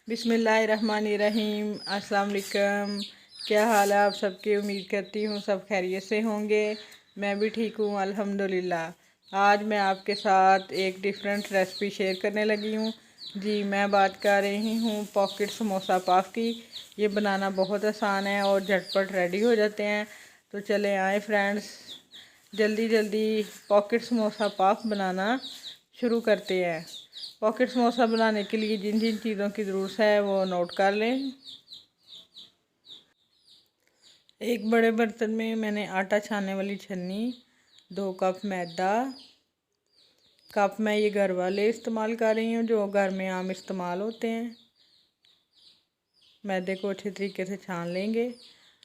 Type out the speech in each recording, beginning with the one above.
बिस्मिल्लाहिर्रहमानिर्रहीम। अस्सलाम वालेकुम। क्या हाल है आप सबकी? उम्मीद करती हूँ सब खैरियत से होंगे। मैं भी ठीक हूँ अल्हम्दुलिल्लाह। आज मैं आपके साथ एक डिफरेंट रेसिपी शेयर करने लगी हूँ। जी, मैं बात कर रही हूँ पॉकेट समोसा पफ की। ये बनाना बहुत आसान है और झटपट रेडी हो जाते हैं। तो चले आए फ्रेंड्स, जल्दी जल्दी पॉकेट समोसा पफ बनाना शुरू करते हैं। पॉकेट समोसा बनाने के लिए जिन जिन चीज़ों की ज़रूरत है वो नोट कर लें। एक बड़े बर्तन में मैंने आटा छानने वाली छन्नी, 2 कप मैदा, कप मैं ये घर वाले इस्तेमाल कर रही हूँ जो घर में आम इस्तेमाल होते हैं। मैदे को अच्छे तरीके से छान लेंगे।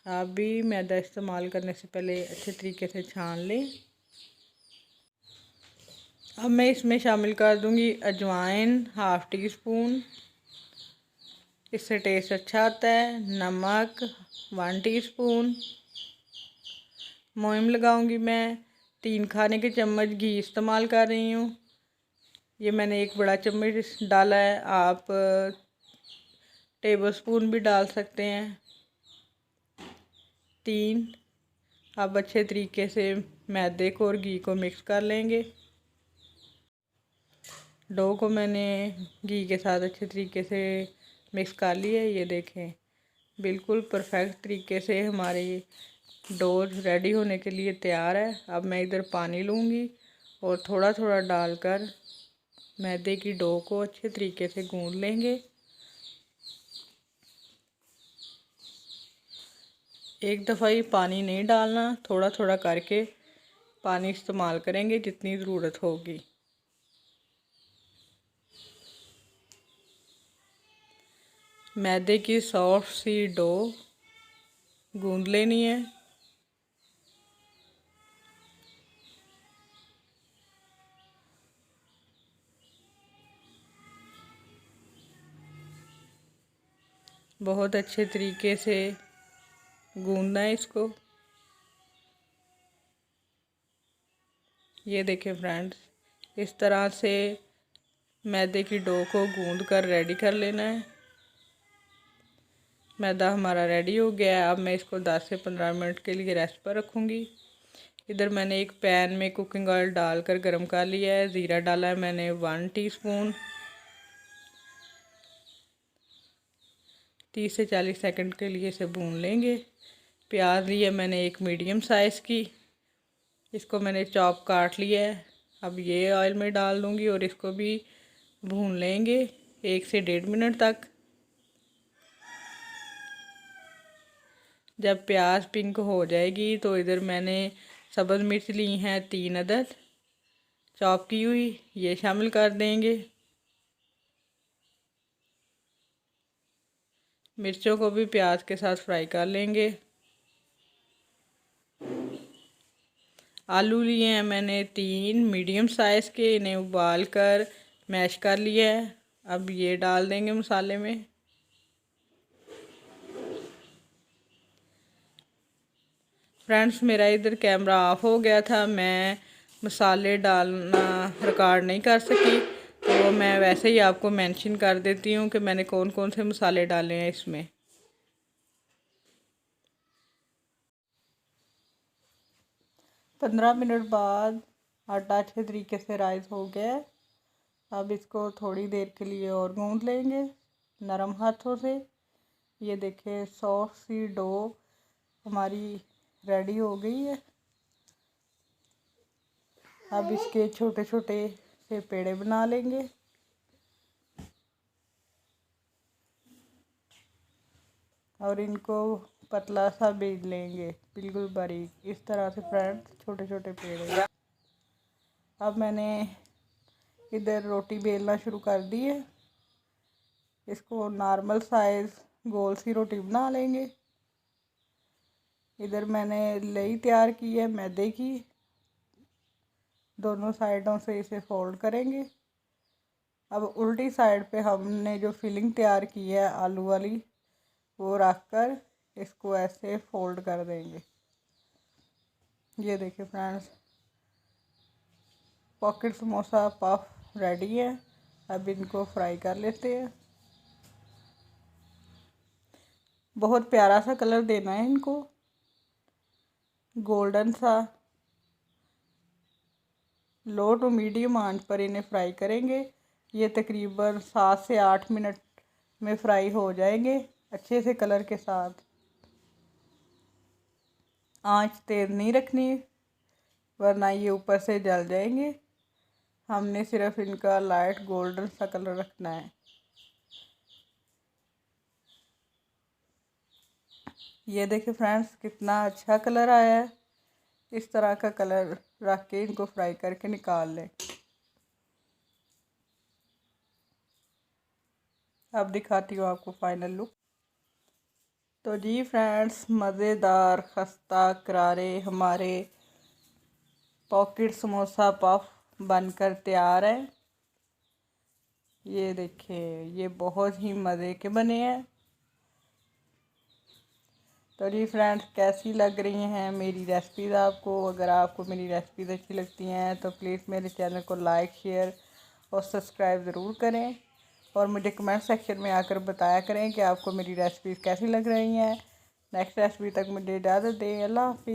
आप भी मैदा इस्तेमाल करने से पहले अच्छे तरीके से छान लें। अब मैं इसमें शामिल कर दूंगी अजवाइन, हाफ़ टी स्पून, इससे टेस्ट अच्छा आता है। नमक 1 टीस्पून। मोम लगाऊंगी मैं। 3 खाने के चम्मच घी इस्तेमाल कर रही हूँ। ये मैंने 1 बड़ा चम्मच डाला है, आप टेबल स्पून भी डाल सकते हैं। 3। अब अच्छे तरीके से मैदे को और घी को मिक्स कर लेंगे। डो को मैंने घी के साथ अच्छे तरीके से मिक्स कर लिया है। ये देखें, बिल्कुल परफेक्ट तरीके से हमारी डो रेडी होने के लिए तैयार है। अब मैं इधर पानी लूँगी और थोड़ा थोड़ा डालकर मैदे की डो को अच्छे तरीके से गूंद लेंगे। एक दफ़ा ही पानी नहीं डालना, थोड़ा थोड़ा करके पानी इस्तेमाल करेंगे जितनी ज़रूरत होगी। मैदे की सॉफ्ट सी डो गूंद लेनी है। बहुत अच्छे तरीके से गूंदना है इसको। ये देखें फ्रेंड्स, इस तरह से मैदे की डो को गूंद कर रेडी कर लेना है। मैदा हमारा रेडी हो गया है। अब मैं इसको 10 से 15 मिनट के लिए रेस्ट पर रखूँगी। इधर मैंने एक पैन में कुकिंग ऑयल डालकर गरम कर लिया है। ज़ीरा डाला है मैंने 1 टीस्पून। 30 से 40 सेकंड के लिए इसे भून लेंगे। प्याज लिया मैंने एक मीडियम साइज़ की, इसको मैंने चॉप काट लिया है। अब ये ऑयल में डाल दूँगी और इसको भी भून लेंगे 1 से 1.5 मिनट तक। जब प्याज पिंक हो जाएगी तो इधर मैंने सब्ज़ मिर्च ली हैं 3 अदद चॉप की हुई, ये शामिल कर देंगे। मिर्चों को भी प्याज के साथ फ्राई कर लेंगे। आलू लिए हैं मैंने 3 मीडियम साइज़ के, इन्हें उबाल कर मैश कर लिया है। अब ये डाल देंगे मसाले में। फ्रेंड्स, मेरा इधर कैमरा ऑफ हो गया था, मैं मसाले डालना रिकॉर्ड नहीं कर सकी, तो मैं वैसे ही आपको मेंशन कर देती हूँ कि मैंने कौन कौन से मसाले डाले हैं इसमें। 15 मिनट बाद आटा अच्छे तरीके से राइस हो गया है। अब इसको थोड़ी देर के लिए और गूंद लेंगे नरम हाथों से। ये देखें, सॉफ्ट सी डो हमारी रेडी हो गई है। अब इसके छोटे छोटे से पेड़े बना लेंगे। और इनको पतला सा बेल लेंगे, बिल्कुल बारीक, इस तरह से फ्रेंड्स, छोटे छोटे पेड़े। अब मैंने इधर रोटी बेलना शुरू कर दी है। इसको नॉर्मल साइज़ गोल सी रोटी बना लेंगे। इधर मैंने लई तैयार की है मैदे की, दोनों साइडों से इसे फोल्ड करेंगे। अब उल्टी साइड पे हमने जो फिलिंग तैयार की है आलू वाली, वो रख कर इसको ऐसे फोल्ड कर देंगे। ये देखिए friends, pocket samosa puff ready है। अब इनको फ्राई कर लेते हैं। बहुत प्यारा सा कलर देना है इनको, गोल्डन सा। लो टू मीडियम आंच पर इन्हें फ्राई करेंगे। ये तकरीबन 7 से 8 मिनट में फ्राई हो जाएंगे अच्छे से कलर के साथ। आंच तेज़ नहीं रखनी वरना ये ऊपर से जल जाएंगे। हमने सिर्फ इनका लाइट गोल्डन सा कलर रखना है। ये देखिए फ्रेंड्स कितना अच्छा कलर आया है। इस तरह का कलर रख के इनको फ्राई करके निकाल लें। अब दिखाती हूँ आपको फाइनल लुक। तो जी फ्रेंड्स, मज़ेदार खस्ता करारे हमारे पॉकेट समोसा पफ बनकर तैयार है। ये देखिए, ये बहुत ही मज़े के बने हैं। तो जी फ्रेंड्स, कैसी लग रही हैं मेरी रेसिपीज़ आपको? अगर आपको मेरी रेसिपीज़ अच्छी लगती हैं तो प्लीज़ मेरे चैनल को लाइक, शेयर और सब्सक्राइब ज़रूर करें। और मुझे कमेंट सेक्शन में आकर बताया करें कि आपको मेरी रेसिपीज़ कैसी लग रही हैं। नेक्स्ट रेसिपी तक मुझे इजाज़त दें। अल्लाह हाफ़िज़।